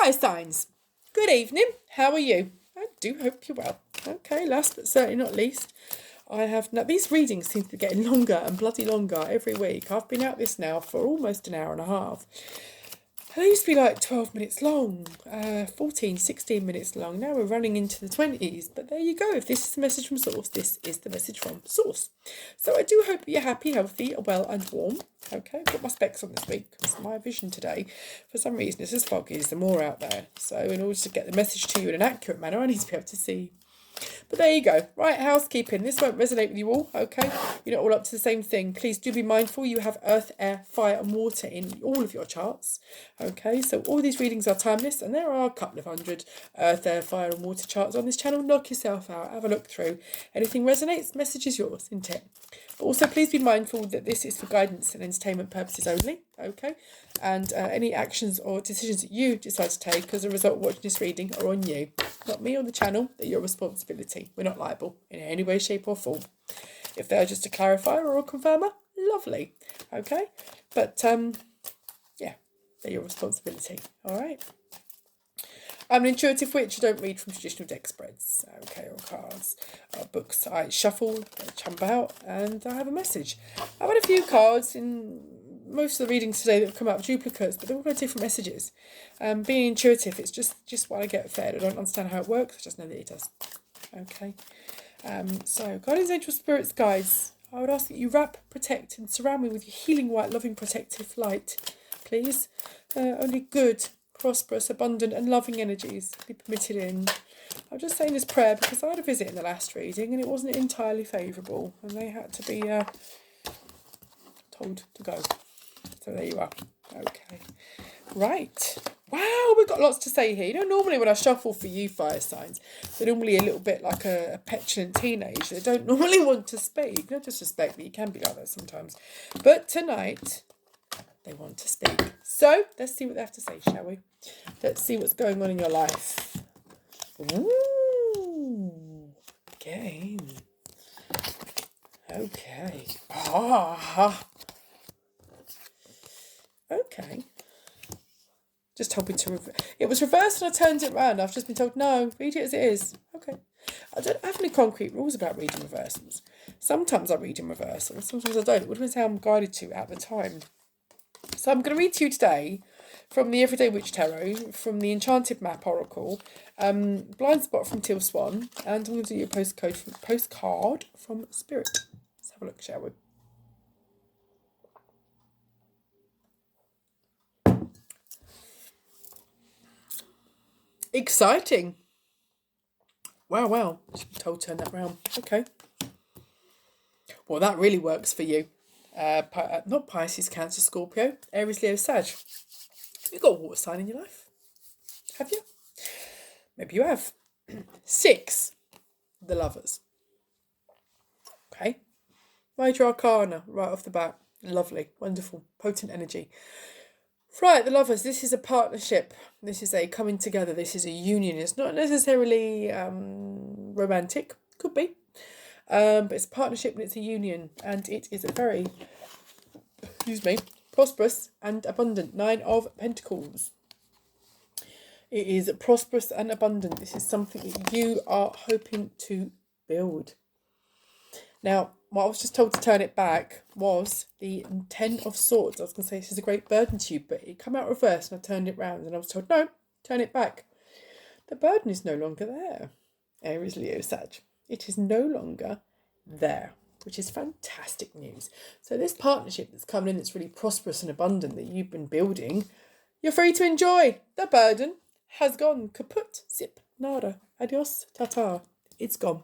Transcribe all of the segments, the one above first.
Fire signs, good evening. How are you? I do hope you're well. Okay, last but certainly not least, I have now, these readings seem to be getting longer and bloody longer every week. I've been at this now for almost an hour and a half. They used to be like 12 minutes long, 14, 16 minutes long. Now we're running into the 20s. But there you go. If this is the message from source, this is the message from source. So I do hope you're happy, healthy, well and warm. Okay, I've got my specs on this week because my vision today, for some reason, is as foggy as the moor out there. So in order to get the message to you in an accurate manner, I need to be able to see. But there you go. Right, housekeeping. This won't resonate with you all, okay? You're not all up to the same thing. Please do be mindful you have earth, air, fire and water in all of your charts, okay? So all these readings are timeless and there are a couple of hundred earth, air, fire and water charts on this channel. Knock yourself out. Have a look through. Anything resonates, message is yours, intent. But also please be mindful that this is for guidance and entertainment purposes only, okay? And any actions or decisions that you decide to take as a result of watching this reading are on you. Not me or the channel, they're your responsibility. We're not liable in any way, shape or form. If they're just a clarifier or a confirmer, lovely, okay? But, yeah, they're your responsibility, all right? I'm an intuitive witch. I don't read from traditional deck spreads, okay, or cards, or books. I shuffle, I chump out, and I have a message. I've had a few cards in most of the readings today that have come out duplicates, but they've all got different messages. Being intuitive, it's just what I get fed. I don't understand how it works, I just know that it does. Okay. So, guardians, angels, spirits, guides, I would ask that you wrap, protect, and surround me with your healing, white, loving, protective light, please. Only good, prosperous, abundant, and loving energies be permitted in. I'm just saying this prayer because I had a visit in the last reading and it wasn't entirely favourable, and they had to be told to go. So there you are. Okay. Right. Wow, we've got lots to say here. You know, normally when I shuffle for you fire signs, they're normally a little bit like a petulant teenager. They don't normally want to speak. No disrespect, but you can be like that sometimes. But tonight, they want to speak. So, let's see what they have to say, shall we? Let's see what's going on in your life. Ooh. Game. Okay. Ah. Okay. Just hoping to... It was reversed and I turned it around. I've just been told, no, read it as it is. Okay. I don't have any concrete rules about reading reversals. Sometimes I read in reversal. Sometimes I don't. It depends how I'm guided to at the time. So I'm going to read to you today from the Everyday Witch Tarot, from the Enchanted Map Oracle, Blind Spot from Teal Swan, and I'm going to do a postcard from Spirit. Let's have a look, shall we? Exciting. Wow. I should be told to turn that round. Okay. Well, that really works for you. Not Pisces, Cancer, Scorpio, Aries, Leo, Sag. You've got a water sign in your life. Have you? Maybe you have. 6. The Lovers. Okay. Major Arcana, right off the bat. Lovely. Wonderful. Potent energy. Right, the Lovers, this is a partnership. This is a coming together. This is a union. It's not necessarily romantic. Could be. But it's a partnership and it's a union. And it is a very, prosperous and abundant. 9 of Pentacles. It is prosperous and abundant. This is something that you are hoping to build. Now, what I was just told to turn it back was the 10 of Swords. I was going to say this is a great burden to you, but it came out reversed and I turned it round and I was told, no, turn it back. The burden is no longer there. Aries, Leo, Sag. It is no longer there, which is fantastic news. So this partnership that's coming in that's really prosperous and abundant that you've been building, you're free to enjoy. The burden has gone. Kaput, zip, nada, adios, ta-ta. It's gone.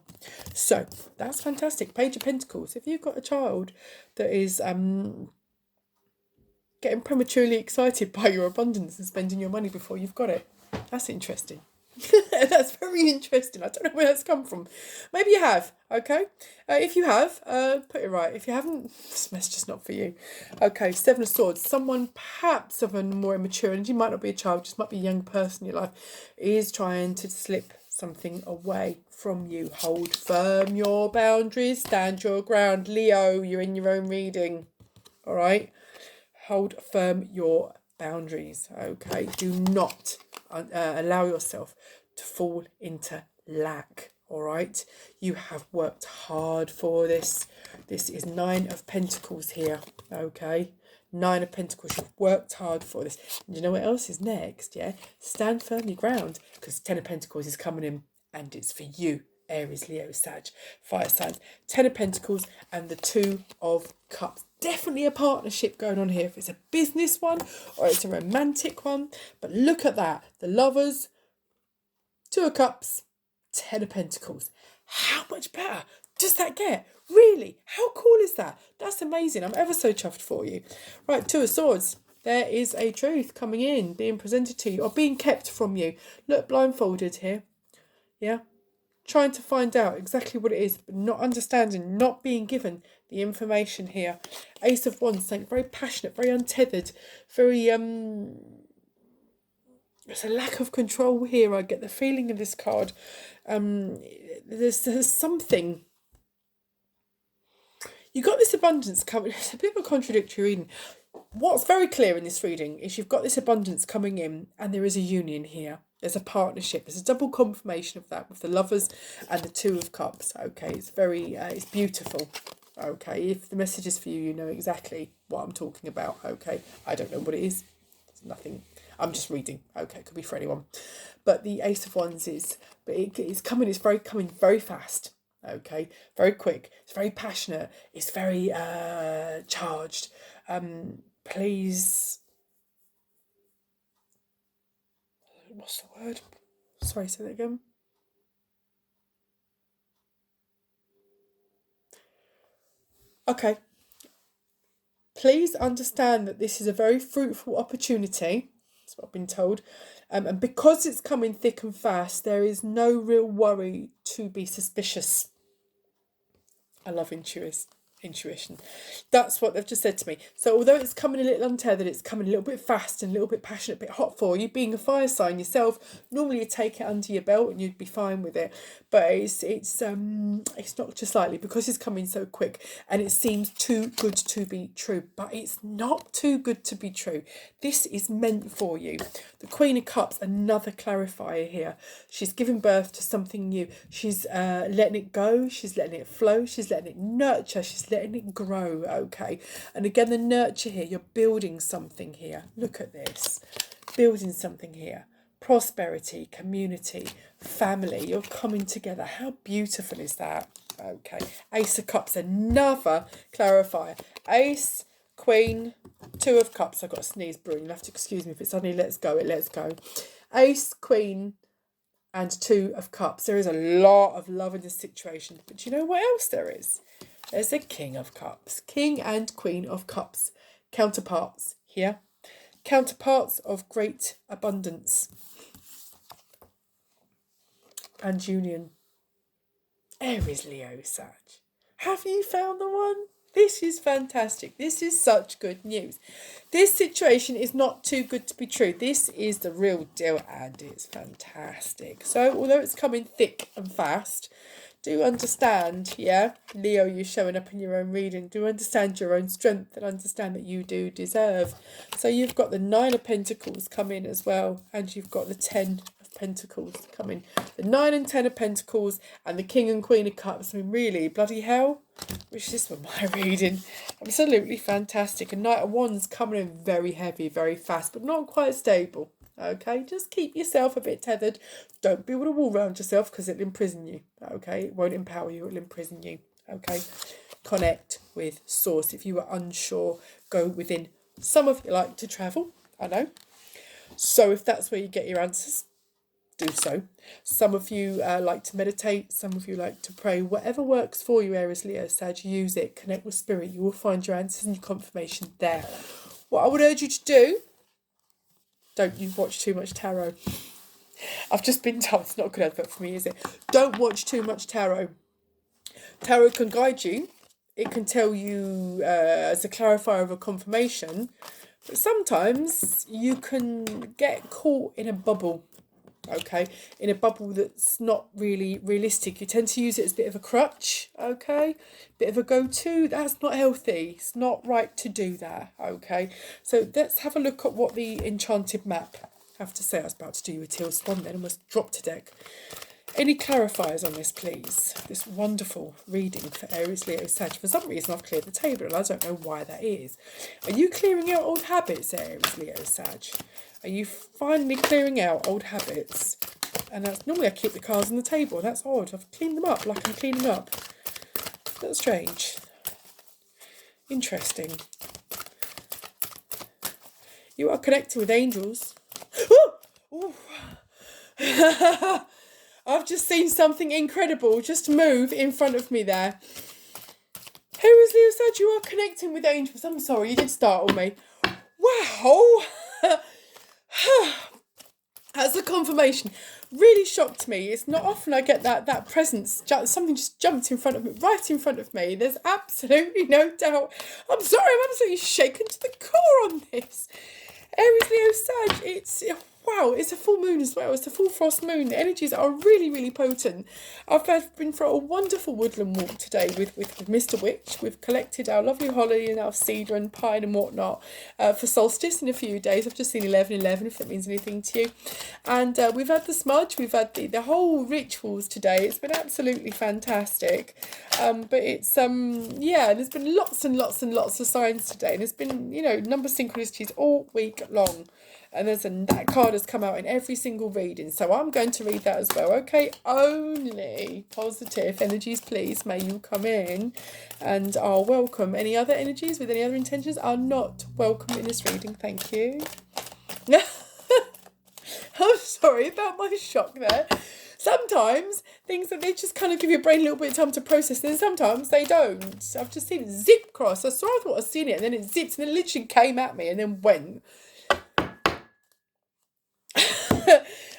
So that's fantastic. Page of Pentacles. If you've got a child that is getting prematurely excited by your abundance and spending your money before you've got it, that's interesting. That's very interesting. I don't know where that's come from. Maybe you have. Okay. If you have, put it right. If you haven't, this message is not for you. Okay. 7 of Swords. Someone perhaps of a more immature energy, might not be a child, just might be a young person in your life, is trying to slip something away from you. Hold firm your boundaries. Stand your ground. Leo, you're in your own reading. All right. Hold firm your boundaries, okay? Do not allow yourself to fall into lack, all right? You have worked hard for this. This is 9 of Pentacles here, okay? 9 of Pentacles, you've worked hard for this. And you know what else is next, yeah? Stand firm your ground, because 10 of Pentacles is coming in, and it's for you, Aries, Leo, Sag, fire signs. 10 of Pentacles and the 2 of Cups. Definitely a partnership going on here, if it's a business one or it's a romantic one. But look at that. The Lovers, 2 of Cups, 10 of Pentacles. How much better does that get? Really? How cool is that? That's amazing. I'm ever so chuffed for you. Right, 2 of Swords. There is a truth coming in, being presented to you or being kept from you. Look, blindfolded here. Yeah. Trying to find out exactly what it is, but not understanding, not being given the information here. Ace of Wands, saying very passionate, very untethered, very there's a lack of control here. I get the feeling in this card. There's something. You got this abundance coming. It's a bit of a contradictory reading. What's very clear in this reading is you've got this abundance coming in, and there is a union here. There's a partnership. There's a double confirmation of that with the Lovers and the 2 of Cups. Okay, it's very, it's beautiful. Okay, if the message is for you, you know exactly what I'm talking about. Okay, I don't know what it is. It's nothing. I'm just reading. Okay, it could be for anyone. But the Ace of Wands is, but it's coming. It's coming very fast. Okay, very quick. It's very passionate. It's very charged. Please. What's the word? Sorry, say that again. Okay. Please understand that this is a very fruitful opportunity. That's what I've been told. And because it's coming thick and fast, there is no real worry to be suspicious. I love intuition. That's what they've just said to me. So although it's coming a little untethered, it's coming a little bit fast and a little bit passionate, a bit hot for you. Being a fire sign yourself, normally you take it under your belt and you'd be fine with it. But it's not just slightly, because it's coming so quick and it seems too good to be true. But it's not too good to be true. This is meant for you. The Queen of Cups, another clarifier here. She's giving birth to something new. She's letting it go. She's letting it flow. She's letting it nurture. She's letting it grow. Okay. And again, the nurture here. You're building something here. Look at this. Building something here. Prosperity, community, family. You're coming together. How beautiful is that? Okay. Ace of Cups, another clarifier. Ace, Queen, 2 of Cups. I've got a sneeze brewing. You'll have to excuse me if it suddenly lets go. It lets go. Ace, Queen, and 2 of Cups. There is a lot of love in this situation. But you know what else there is? There's the King of Cups. King and Queen of Cups. Counterparts here. Counterparts of great abundance and union. Aries, Leo, Sag. Have you found the one? This is fantastic. This is such good news. This situation is not too good to be true. This is the real deal and it's fantastic. So although it's coming thick and fast, do understand, yeah, Leo, you're showing up in your own reading. Do understand your own strength and understand that you do deserve. So you've got the 9 of Pentacles come in as well, and you've got the 10 of Pentacles coming. The 9 and 10 of Pentacles and the King and Queen of Cups. I mean, really, bloody hell. Wish this were my reading. Absolutely fantastic. A Knight of Wands coming in very heavy, very fast, but not quite stable. Okay, just keep yourself a bit tethered. Don't build a wall around yourself because it'll imprison you. Okay, it won't empower you, it'll imprison you. Okay, connect with source. If you are unsure, go within. Some of you like to travel, I know. So if that's where you get your answers, do so. Some of you like to meditate. Some of you like to pray. Whatever works for you, Aries, Leo, Sag, use it. Connect with spirit. You will find your answers and your confirmation there. What I would urge you to do, don't you watch too much tarot. I've just been told it's not a good advert for me, is it? Don't watch too much tarot. Tarot can guide you. It can tell you as a clarifier of a confirmation. But sometimes you can get caught in a bubble. okay, in a bubble that's not really realistic. You tend to use it as a bit of a crutch, okay, bit of a go-to. That's not healthy. It's not right to do that, okay. So let's have a look at what the enchanted map have to say. I was about to do a teal swan then, almost dropped a deck. Any clarifiers on this, please? This wonderful reading for Aries, Leo, Sag. For some reason, I've cleared the table, and I don't know why that is. Are you clearing out old habits, Aries, Leo, Sag? Are you finally clearing out old habits? And that's normally I keep the cards on the table. That's odd. I've cleaned them up like I'm cleaning up. That's strange. Interesting. You are connected with angels. Ooh. I've just seen something incredible just move in front of me there. Aries, Leo, Sag, you are connecting with angels. I'm sorry, you did startle me. Wow. That's a confirmation. Really shocked me. It's not often I get that presence. Something just jumped in front of me, right in front of me. There's absolutely no doubt. I'm sorry, I'm absolutely shaken to the core on this. Aries, Leo, Sag, it's... Wow, it's a full moon as well. It's a full frost moon. The energies are really, really potent. I've been for a wonderful woodland walk today with Mr. Witch. We've collected our lovely holly and our cedar and pine and whatnot for solstice in a few days. I've just seen 11:11, if that means anything to you. And we've had the smudge. We've had the whole rituals today. It's been absolutely fantastic. But it's, yeah, there's been lots and lots and lots of signs today. There's been, you know, number synchronicities all week long. And that card has come out in every single reading. So I'm going to read that as well. Okay, only positive energies, please. May you come in and are welcome. Any other energies with any other intentions are not welcome in this reading. Thank you. I'm sorry about my shock there. Sometimes things that they just kind of give your brain a little bit of time to process, and sometimes they don't. I've just seen it zip across. I thought I'd seen it, and then it zipped, and then it literally came at me and then went.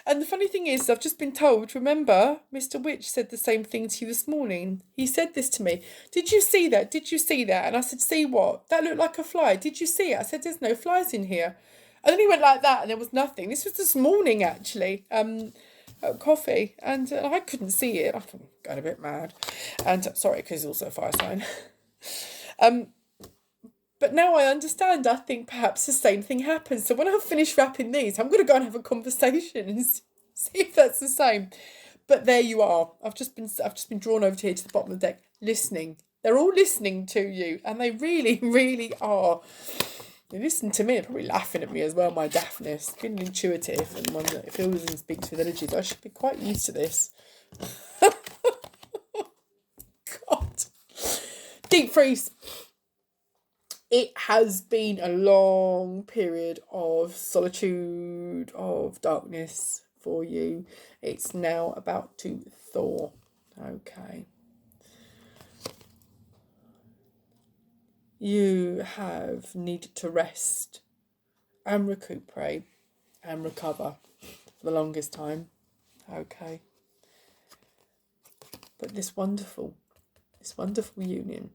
And the funny thing is, I've just been told, remember, Mr. Witch said the same thing to you this morning. He said this to me. Did you see that? Did you see that? And I said, see what? That looked like a fly. Did you see it? I said, there's no flies in here. And then he went like that and there was nothing. This was this morning, actually, at coffee. And I couldn't see it. I'm going a bit mad. And sorry, because it's also a fire sign. But now I understand. I think perhaps the same thing happens. So when I finish wrapping these, I'm going to go and have a conversation and see if that's the same. But there you are. I've just been drawn over here to the bottom of the deck, listening. They're all listening to you, and they really, really are. They listen to me. They're probably laughing at me as well. My daftness, being intuitive and one that feels and speaks with energies. I should be quite used to this. God, deep freeze. It has been a long period of solitude, of darkness for you. It's now about to thaw. Okay. You have needed to rest and recuperate and recover for the longest time. Okay. But this wonderful union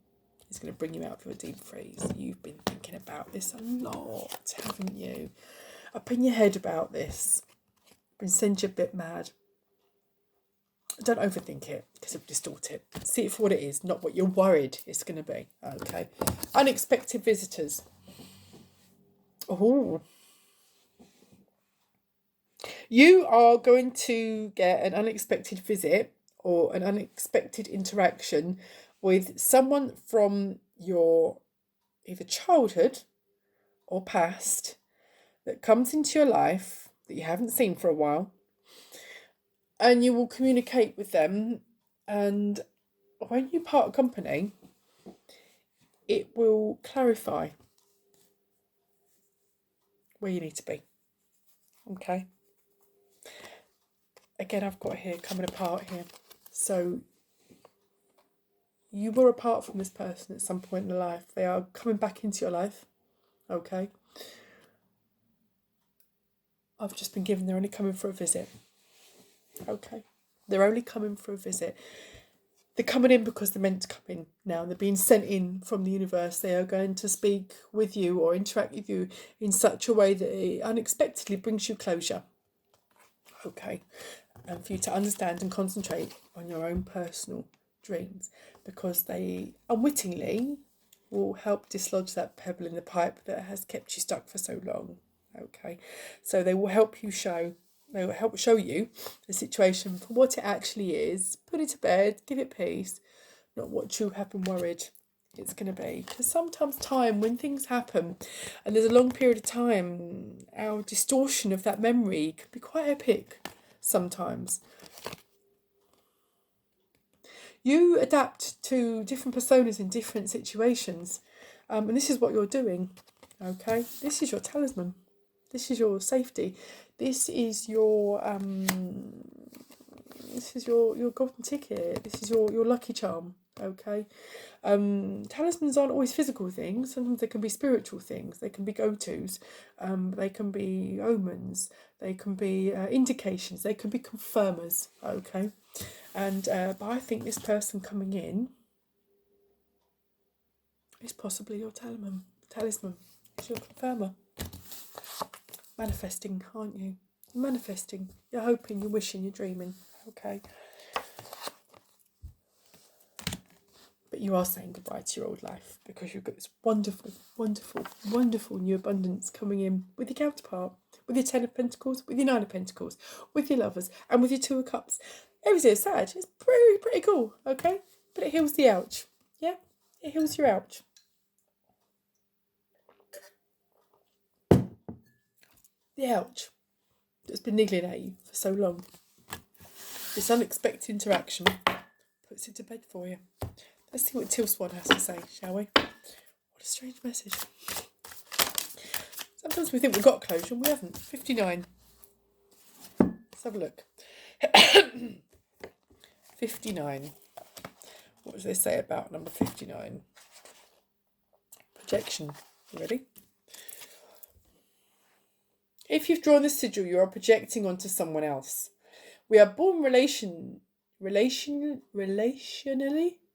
is going to bring you out of a deep freeze. You've been thinking about this a lot, haven't you? Up in your head about this. Been send you a bit mad. Don't overthink it, because it'll distort it. See it for what it is, not what you're worried it's going to be. Okay. Unexpected visitors. Oh. You are going to get an unexpected visit or an unexpected interaction with someone from your either childhood or past that comes into your life that you haven't seen for a while, and you will communicate with them, and when you part company, it will clarify where you need to be. Okay. Again, I've got here coming apart here. So you were apart from this person at some point in their life. They are coming back into your life. Okay. I've just been given they're only coming for a visit. Okay. They're only coming for a visit. They're coming in because they're meant to come in now. They're being sent in from the universe. They are going to speak with you or interact with you in such a way that it unexpectedly brings you closure. Okay, and for you to understand and concentrate on your own personal dreams, because they unwittingly will help dislodge that pebble in the pipe that has kept you stuck for so long. Okay, so they will help you they will help show you the situation for what it actually is, put it to bed, give it peace, not what you have been worried it's going to be. Because sometimes when things happen and there's a long period of time, our distortion of that memory can be quite epic sometimes. You adapt to different personas in different situations, and this is what you're doing. Okay, this is your talisman, this is your safety, this is your your golden ticket, this is your lucky charm. Okay, talismans aren't always physical things. Sometimes they can be spiritual things. They can be go-tos. They can be omens. They can be indications. They can be confirmers. Okay, and but I think this person coming in is possibly your talisman. It's your confirmer. Manifesting, aren't you? Manifesting. You're hoping, you're wishing, you're dreaming. Okay. But you are saying goodbye to your old life, because you've got this wonderful, wonderful, wonderful new abundance coming in with your counterpart, with your 10 of Pentacles, with your 9 of Pentacles, with your lovers, and with your 2 of Cups. Aries Leo Sag. It's pretty cool, okay? But it heals the ouch. Yeah? It heals your ouch. The ouch that's been niggling at you for so long. This unexpected interaction puts it to bed for you. Let's see what Teal Swan has to say, shall we? What a strange message. Sometimes we think we've got closure and we haven't. 59. Let's have a look. 59. What do they say about number 59? Projection. You ready? If you've drawn this sigil, you are projecting onto someone else. We are born relationally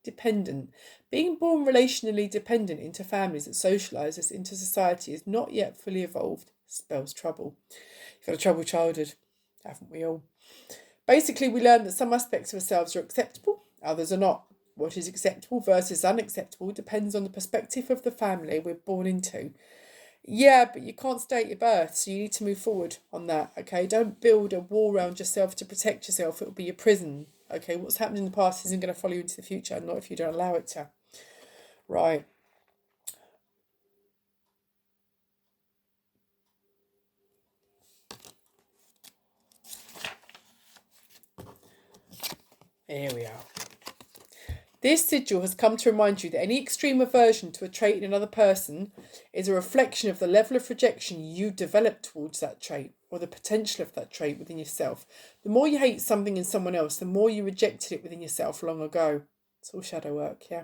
dependent. Being born relationally dependent into families that socialise us into society is not yet fully evolved. Spells trouble. You've had a troubled childhood, haven't we all? Basically, we learn that some aspects of ourselves are acceptable, others are not. What is acceptable versus unacceptable depends on the perspective of the family we're born into. Yeah, but you can't stay at your birth, so you need to move forward on that, okay? Don't build a wall around yourself to protect yourself. It'll be your prison, okay? What's happened in the past isn't going to follow you into the future, not if you don't allow it to. Right. Here we are. This sigil has come to remind you that any extreme aversion to a trait in another person is a reflection of the level of rejection you develop towards that trait, or the potential of that trait within yourself. The more you hate something in someone else, the more you rejected it within yourself long ago. It's all shadow work, yeah.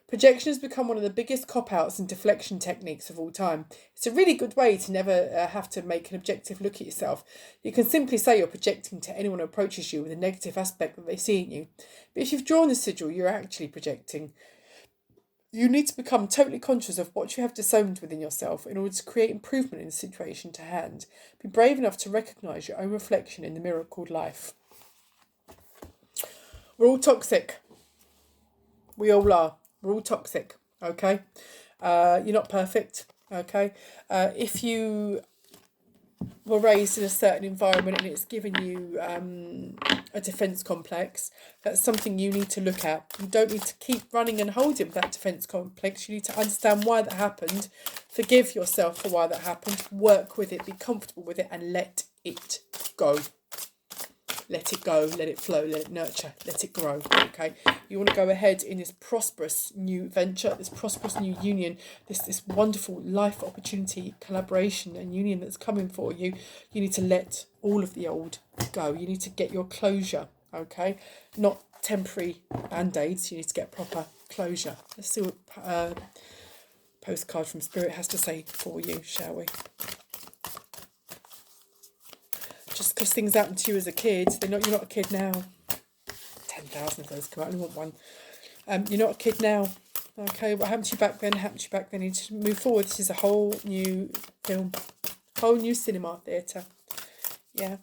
Projection has become one of the biggest cop-outs and deflection techniques of all time. It's a really good way to never have to make an objective look at yourself. You can simply say you're projecting to anyone who approaches you with a negative aspect that they see in you. But if you've drawn the sigil, you're actually projecting. You need to become totally conscious of what you have disowned within yourself in order to create improvement in the situation to hand. Be brave enough to recognise your own reflection in the mirror called life. We're all toxic. We all are. We're all toxic, okay? You're not perfect, okay? If you were raised in a certain environment and it's given you a defence complex, that's something you need to look at. You don't need to keep running and holding with that defence complex. You need to understand why that happened, forgive yourself for why that happened, work with it, be comfortable with it, and let it go. Let it go, let it flow, let it nurture, let it grow, okay? You want to go ahead in this prosperous new venture, this prosperous new union, this wonderful life opportunity, collaboration and union that's coming for you. You need to let all of the old go. You need to get your closure, okay? Not temporary band-aids, you need to get proper closure. Let's see what postcard from Spirit has to say for you, shall we? Just because things happened to you as a kid, you're not a kid now. 10,000 of those come out, I only want one. You're not a kid now. Okay, what happened to you back then happened to you back then. You need to move forward. This is a whole new film, whole new cinema theatre. Yeah,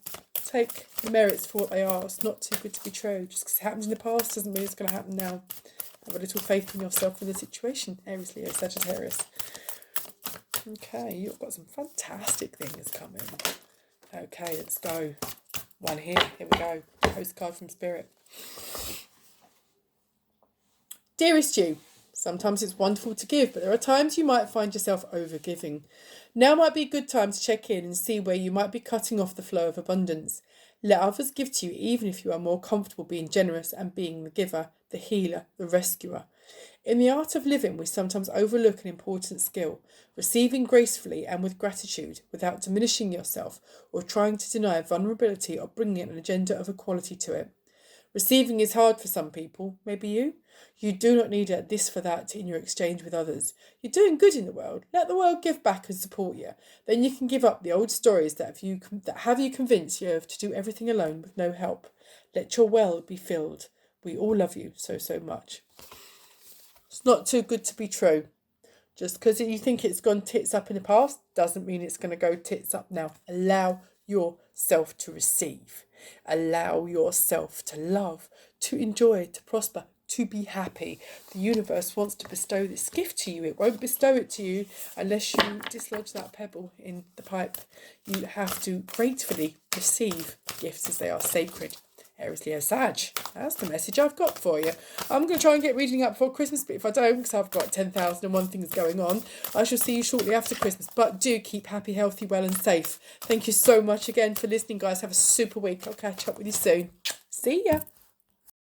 Take the merits for what they are. It's not too good to be true. Just because it happened in the past doesn't mean it's going to happen now. Have a little faith in yourself and the situation. Aries, Leo, Sagittarius. Okay, you've got some fantastic things coming. Okay, let's go. One here. Here we go. Postcard from Spirit. Dearest you, sometimes it's wonderful to give, but there are times you might find yourself over-giving. Now might be a good time to check in and see where you might be cutting off the flow of abundance. Let others give to you even if you are more comfortable being generous and being the giver, the healer, the rescuer. In the art of living, we sometimes overlook an important skill, receiving gracefully and with gratitude without diminishing yourself or trying to deny vulnerability or bringing an agenda of equality to it. Receiving is hard for some people, maybe you. You do not need a this for that in your exchange with others. You're doing good in the world. Let the world give back and support you. Then you can give up the old stories that have you convinced you have to do everything alone with no help. Let your well be filled. We all love you so, so much. It's not too good to be true. Just because you think it's gone tits up in the past doesn't mean it's going to go tits up now. Allow yourself to receive. Allow yourself to love, to enjoy, to prosper, to be happy. The universe wants to bestow this gift to you. It won't bestow it to you unless you dislodge that pebble in the pipe. You have to gratefully receive gifts as they are sacred. Aries, Leo, Sag. That's the message I've got for you. I'm going to try and get reading up before Christmas, but if I don't, because I've got 10,001 things going on, I shall see you shortly after Christmas. But do keep happy, healthy, well and safe. Thank you so much again for listening, guys. Have a super week. I'll catch up with you soon. See ya.